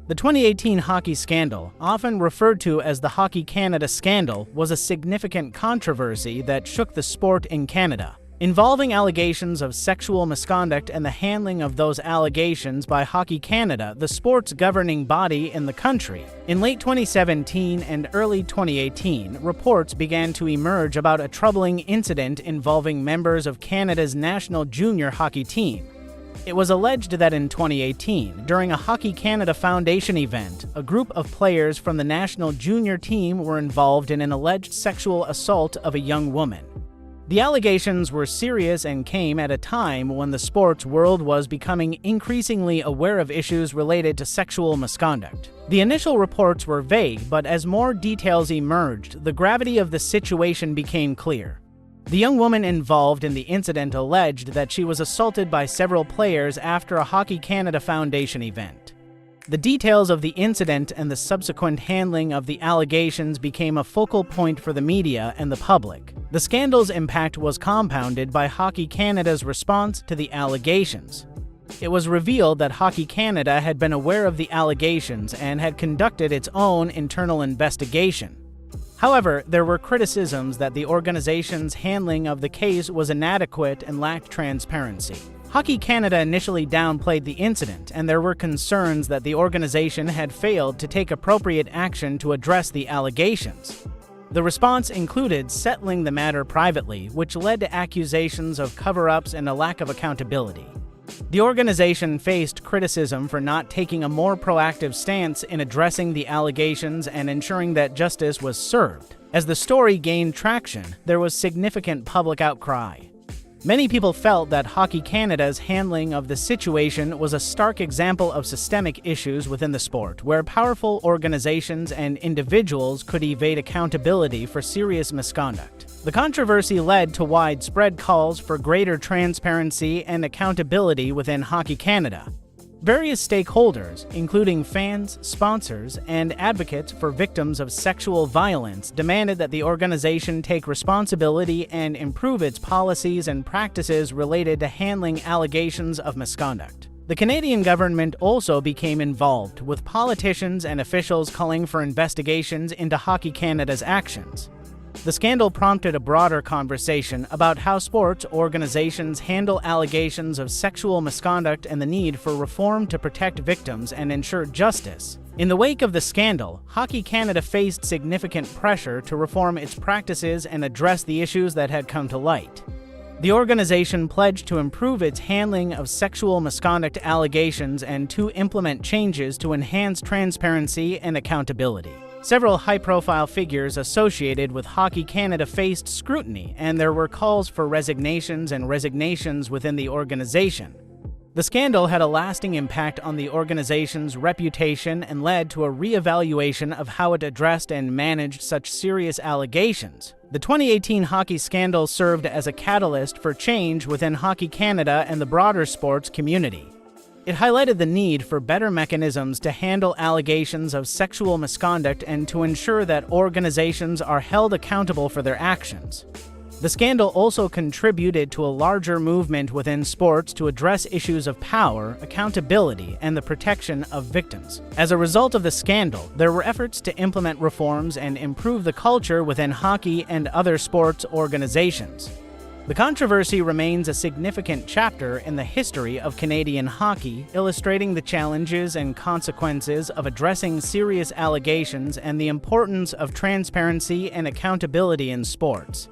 The 2018 hockey scandal, often referred to as the Hockey Canada scandal, was a significant controversy that shook the sport in Canada, involving allegations of sexual misconduct and the handling of those allegations by Hockey Canada, the sport's governing body in the country. In late 2017 and early 2018, reports began to emerge about a troubling incident involving members of Canada's national junior hockey team. It was alleged that in 2018, during a Hockey Canada Foundation event, a group of players from the national junior team were involved in an alleged sexual assault of a young woman. The allegations were serious and came at a time when the sports world was becoming increasingly aware of issues related to sexual misconduct. The initial reports were vague, but as more details emerged, the gravity of the situation became clear. The young woman involved in the incident alleged that she was assaulted by several players after a Hockey Canada Foundation event. The details of the incident and the subsequent handling of the allegations became a focal point for the media and the public. The scandal's impact was compounded by Hockey Canada's response to the allegations. It was revealed that Hockey Canada had been aware of the allegations and had conducted its own internal investigation. However, there were criticisms that the organization's handling of the case was inadequate and lacked transparency. Hockey Canada initially downplayed the incident, and there were concerns that the organization had failed to take appropriate action to address the allegations. The response included settling the matter privately, which led to accusations of cover-ups and a lack of accountability. The organization faced criticism for not taking a more proactive stance in addressing the allegations and ensuring that justice was served. As the story gained traction, there was significant public outcry. Many people felt that Hockey Canada's handling of the situation was a stark example of systemic issues within the sport, where powerful organizations and individuals could evade accountability for serious misconduct. The controversy led to widespread calls for greater transparency and accountability within Hockey Canada. Various stakeholders, including fans, sponsors, and advocates for victims of sexual violence, demanded that the organization take responsibility and improve its policies and practices related to handling allegations of misconduct. The Canadian government also became involved, with politicians and officials calling for investigations into Hockey Canada's actions. The scandal prompted a broader conversation about how sports organizations handle allegations of sexual misconduct and the need for reform to protect victims and ensure justice. In the wake of the scandal, Hockey Canada faced significant pressure to reform its practices and address the issues that had come to light. The organization pledged to improve its handling of sexual misconduct allegations and to implement changes to enhance transparency and accountability. Several high-profile figures associated with Hockey Canada faced scrutiny, and there were calls for resignations within the organization. The scandal had a lasting impact on the organization's reputation and led to a re-evaluation of how it addressed and managed such serious allegations. The 2018 hockey scandal served as a catalyst for change within Hockey Canada and the broader sports community. It highlighted the need for better mechanisms to handle allegations of sexual misconduct and to ensure that organizations are held accountable for their actions. The scandal also contributed to a larger movement within sports to address issues of power, accountability, and the protection of victims. As a result of the scandal, there were efforts to implement reforms and improve the culture within hockey and other sports organizations. The controversy remains a significant chapter in the history of Canadian hockey, illustrating the challenges and consequences of addressing serious allegations and the importance of transparency and accountability in sports.